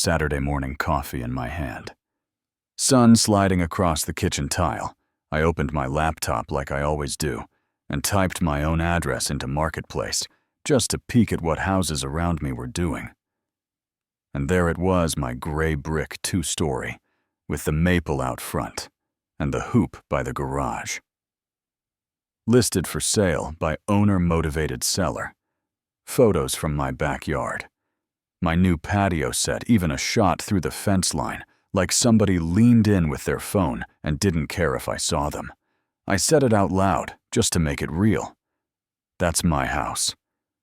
Saturday morning coffee in my hand. Sun sliding across the kitchen tile, I opened my laptop like I always do and typed my own address into Marketplace just to peek at what houses around me were doing. And there it was, my gray brick 2-story, with the maple out front and the hoop by the garage. Listed for sale by owner-motivated seller. Photos from my backyard. My new patio set, even a shot through the fence line, like somebody leaned in with their phone and didn't care if I saw them. I said it out loud, just to make it real. That's my house.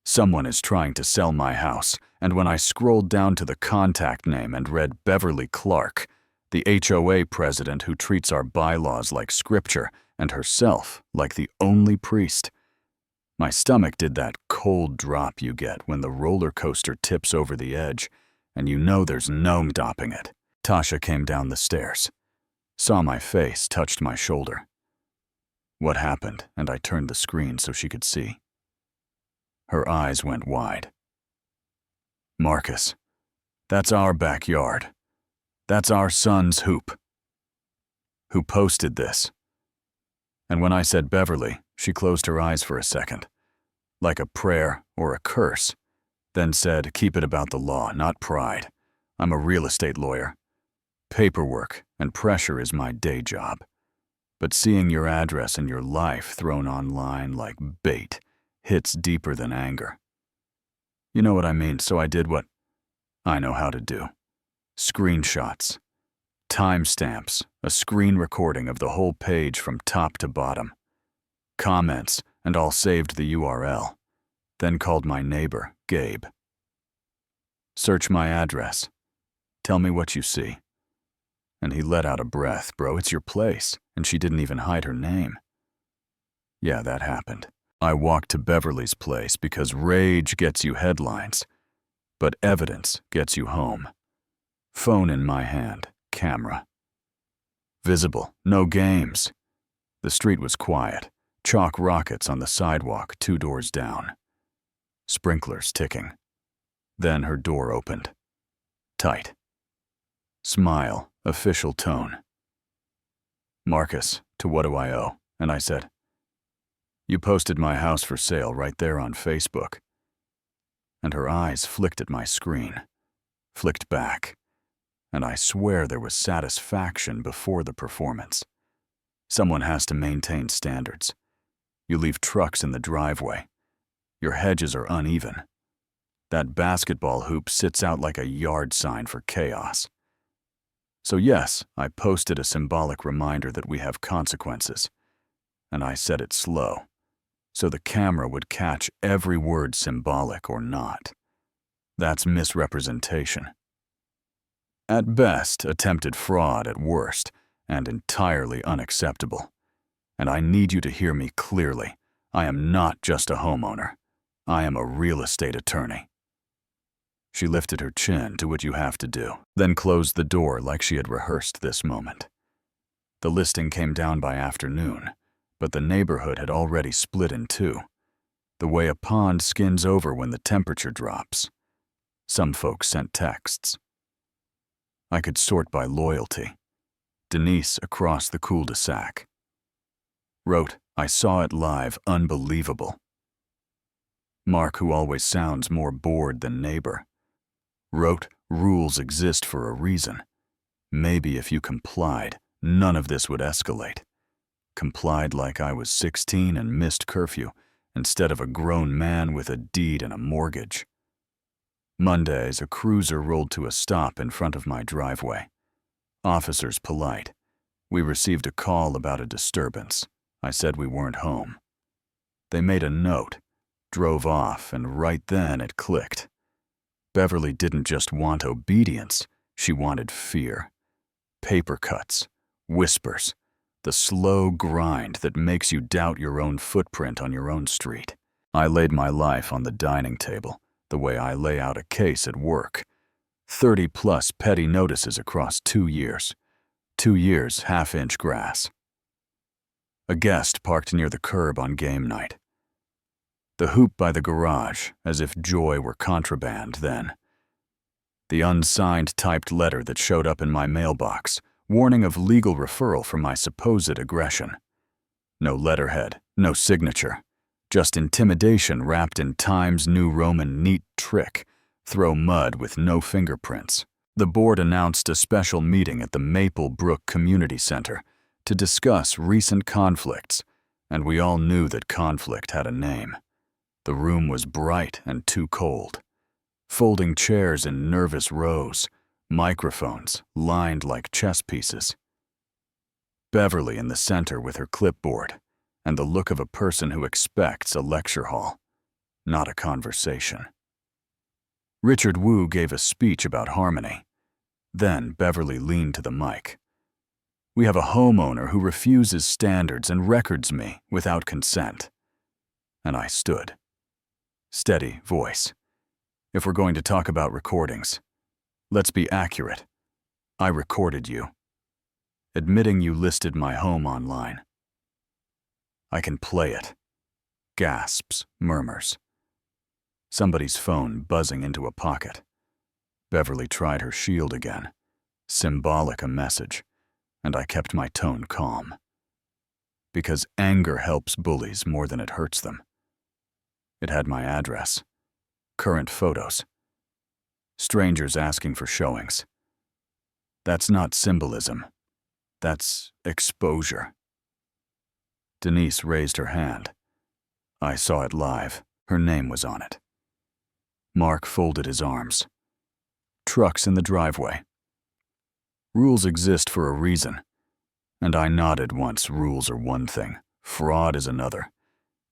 Someone is trying to sell my house, and when I scrolled down to the contact name and read Beverly Clark, the HOA president who treats our bylaws like scripture and herself like the only priest, my stomach did that cold drop you get when the roller coaster tips over the edge and you know there's no stopping it. Tasha came down the stairs, saw my face, touched my shoulder. What happened? And I turned the screen so she could see. Her eyes went wide. Marcus, that's our backyard. That's our son's hoop. Who posted this? And when I said Beverly, she closed her eyes for a second, like a prayer or a curse, then said, keep it about the law, not pride. I'm a real estate lawyer. Paperwork and pressure is my day job. But seeing your address and your life thrown online like bait hits deeper than anger. You know what I mean, so I did what I know how to do. Screenshots, timestamps, a screen recording of the whole page from top to bottom, comments, and all saved the URL, then called my neighbor, Gabe. Search my address. Tell me what you see. And he let out a breath. Bro, it's your place. And she didn't even hide her name. Yeah, that happened. I walked to Beverly's place because rage gets you headlines, but evidence gets you home. Phone in my hand, camera. Visible, no games. The street was quiet, chalk rockets on the sidewalk 2 doors down. Sprinklers ticking. Then her door opened. Tight. Smile, official tone. Marcus, to what do I owe? And I said, you posted my house for sale right there on Facebook. And her eyes flicked at my screen, flicked back, and I swear there was satisfaction before the performance. Someone has to maintain standards. You leave trucks in the driveway. Your hedges are uneven. That basketball hoop sits out like a yard sign for chaos. So yes, I posted a symbolic reminder that we have consequences, and I said it slow, so the camera would catch every word, symbolic or not. That's misrepresentation. At best, attempted fraud at worst, and entirely unacceptable. And I need you to hear me clearly. I am not just a homeowner. I am a real estate attorney. She lifted her chin, do what you have to do, then closed the door like she had rehearsed this moment. The listing came down by afternoon, but the neighborhood had already split in two, the way a pond skins over when the temperature drops. Some folks sent texts. I could sort by loyalty. Denise across the cul-de-sac. Wrote, I saw it live, unbelievable. Mark, who always sounds more bored than neighbor. Wrote, rules exist for a reason. Maybe if you complied, none of this would escalate. Complied like I was 16 and missed curfew, instead of a grown man with a deed and a mortgage. Mondays, a cruiser rolled to a stop in front of my driveway. Officers polite. We received a call about a disturbance. I said we weren't home. They made a note, drove off, and right then it clicked. Beverly didn't just want obedience, she wanted fear. Paper cuts, whispers, the slow grind that makes you doubt your own footprint on your own street. I laid my life on the dining table, the way I lay out a case at work. 30+ petty notices across 2 years. 2 years, half-inch grass. A guest parked near the curb on game night. The hoop by the garage, as if joy were contraband then. The unsigned typed letter that showed up in my mailbox, warning of legal referral for my supposed aggression. No letterhead, no signature, just intimidation wrapped in Times New Roman neat trick, throw mud with no fingerprints. The board announced a special meeting at the Maple Brook Community Center to discuss recent conflicts, and we all knew that conflict had a name. The room was bright and too cold. Folding chairs in nervous rows, microphones lined like chess pieces. Beverly in the center with her clipboard, and the look of a person who expects a lecture hall, not a conversation. Richard Wu gave a speech about harmony. Then Beverly leaned to the mic. "We have a homeowner who refuses standards and records me without consent." And I stood. Steady voice. "If we're going to talk about recordings, let's be accurate. I recorded you. Admitting you listed my home online. I can play it." Gasps, murmurs. Somebody's phone buzzing into a pocket. Beverly tried her shield again. Symbolic a message, and I kept my tone calm. Because anger helps bullies more than it hurts them. It had my address, current photos, strangers asking for showings. That's not symbolism. That's exposure. Denise raised her hand. I saw it live. Her name was on it. Mark folded his arms. Trucks in the driveway. Rules exist for a reason. And I nodded once. Rules are one thing, fraud is another.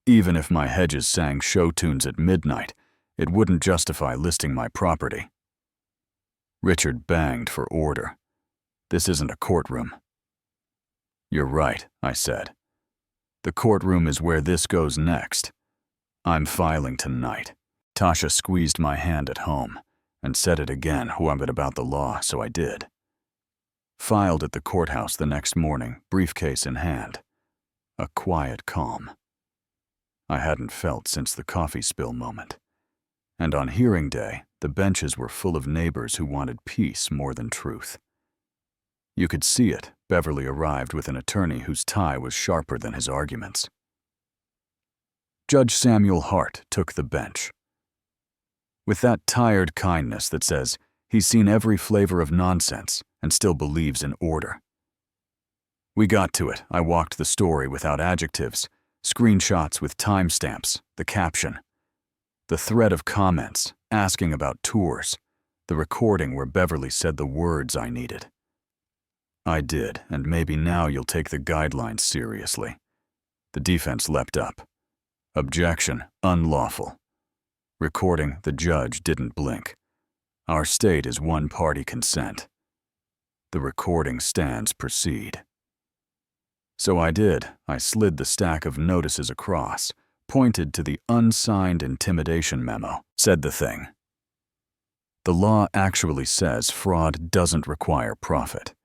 Even if my hedges sang show tunes at midnight, it wouldn't justify listing my property. Richard banged for order. "This isn't a courtroom." "You're right," I said. "The courtroom is where this goes next. I'm filing tonight." Tasha squeezed my hand at home and said it again, whoever about the law, so I did. Filed at the courthouse the next morning, briefcase in hand. A quiet calm I hadn't felt since the coffee spill moment. And on hearing day, the benches were full of neighbors who wanted peace more than truth. You could see it. Beverly arrived with an attorney whose tie was sharper than his arguments. Judge Samuel Hart took the bench. With that tired kindness that says he's seen every flavor of nonsense and still believes in order. We got to it. I walked the story without adjectives, screenshots with timestamps, the caption, the thread of comments asking about tours, the recording where Beverly said the words I needed. I did, and maybe now you'll take the guidelines seriously. The defense leapt up. Objection, unlawful. Recording, the judge didn't blink. Our state is one-party consent. The recording stands, proceed. So I did. I slid the stack of notices across, pointed to the unsigned intimidation memo, said the thing. The law actually says fraud doesn't require profit.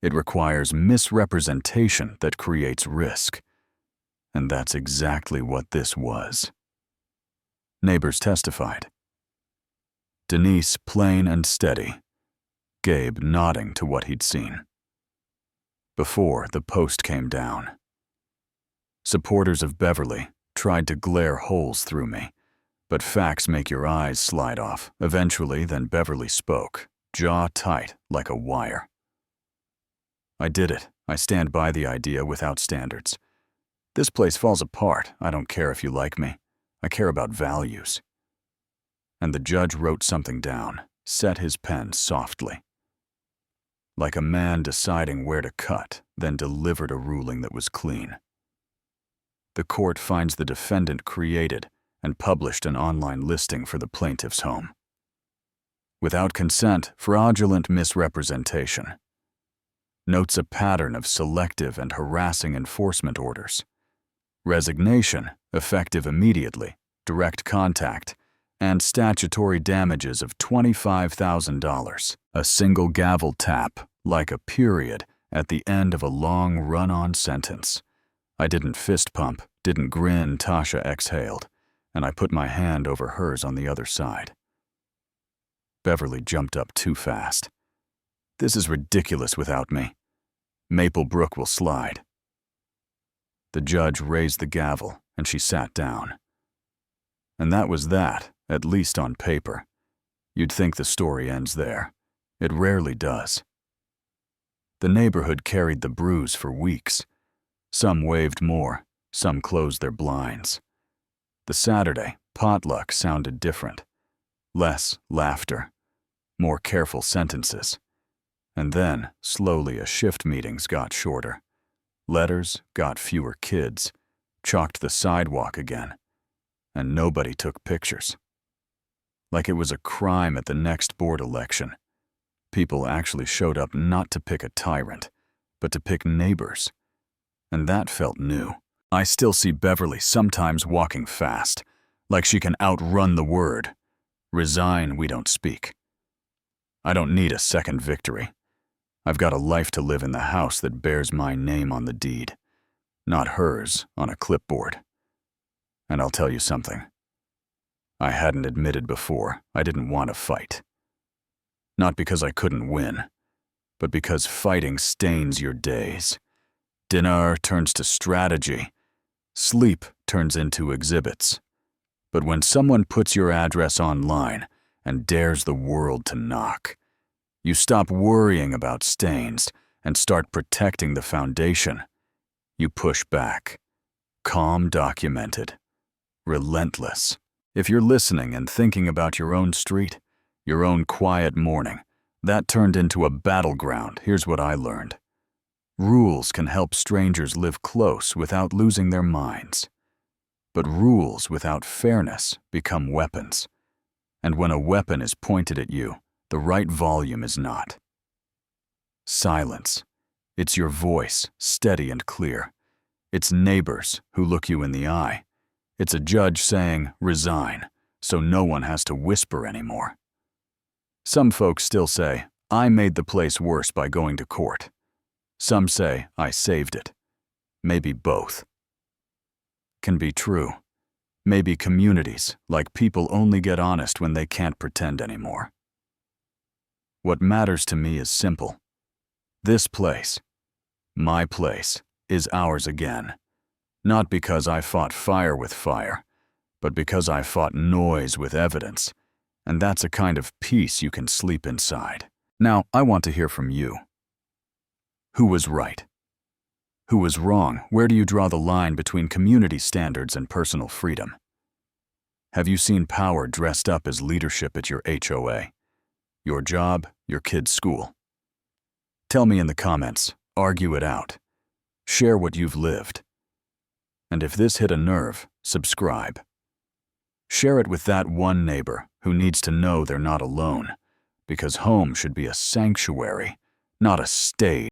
It requires misrepresentation that creates risk. And that's exactly what this was. Neighbors testified. Denise plain and steady. Gabe nodding to what he'd seen. Before the post came down. Supporters of Beverly tried to glare holes through me, but facts make your eyes slide off. Eventually, then Beverly spoke, jaw tight like a wire. I did it. I stand by the idea without standards. This place falls apart. I don't care if you like me. I care about values. And the judge wrote something down, set his pen softly. Like a man deciding where to cut, then delivered a ruling that was clean. The court finds the defendant created and published an online listing for the plaintiff's home. Without consent, fraudulent misrepresentation. Notes a pattern of selective and harassing enforcement orders. Resignation, effective immediately, direct contact, and statutory damages of $25,000. A single gavel tap, like a period, at the end of a long run-on sentence. I didn't fist pump, didn't grin, Tasha exhaled, and I put my hand over hers on the other side. Beverly jumped up too fast. This is ridiculous without me. Maple Brook will slide. The judge raised the gavel, and she sat down. And that was that, at least on paper. You'd think the story ends there. It rarely does. The neighborhood carried the bruise for weeks. Some waved more, some closed their blinds. The Saturday potluck sounded different. Less laughter, more careful sentences. And then, slowly, as shift meetings got shorter. Letters got fewer kids, chalked the sidewalk again, and nobody took pictures. Like it was a crime at the next board election. People actually showed up not to pick a tyrant, but to pick neighbors. And that felt new. I still see Beverly sometimes walking fast, like she can outrun the word. Resign, we don't speak. I don't need a second victory. I've got a life to live in the house that bears my name on the deed, not hers on a clipboard. And I'll tell you something. I hadn't admitted before I didn't want to fight. Not because I couldn't win, but because fighting stains your days. Dinner turns to strategy. Sleep turns into exhibits. But when someone puts your address online and dares the world to knock, you stop worrying about stains and start protecting the foundation. You push back. Calm, documented. Relentless. If you're listening and thinking about your own street, your own quiet morning, that turned into a battleground, here's what I learned. Rules can help strangers live close without losing their minds. But rules without fairness become weapons. And when a weapon is pointed at you, the right volume is not. Silence. It's your voice, steady and clear. It's neighbors who look you in the eye. It's a judge saying, resign, so no one has to whisper anymore. Some folks still say, I made the place worse by going to court. Some say, I saved it. Maybe both. Can be true. Maybe communities, like people, only get honest when they can't pretend anymore. What matters to me is simple. This place, my place, is ours again. Not because I fought fire with fire, but because I fought noise with evidence. And that's a kind of peace you can sleep inside. Now, I want to hear from you. Who was right? Who was wrong? Where do you draw the line between community standards and personal freedom? Have you seen power dressed up as leadership at your HOA? Your job, your kid's school? Tell me in the comments. Argue it out. Share what you've lived. And if this hit a nerve, subscribe. Share it with that one neighbor who needs to know they're not alone, because home should be a sanctuary, not a stage.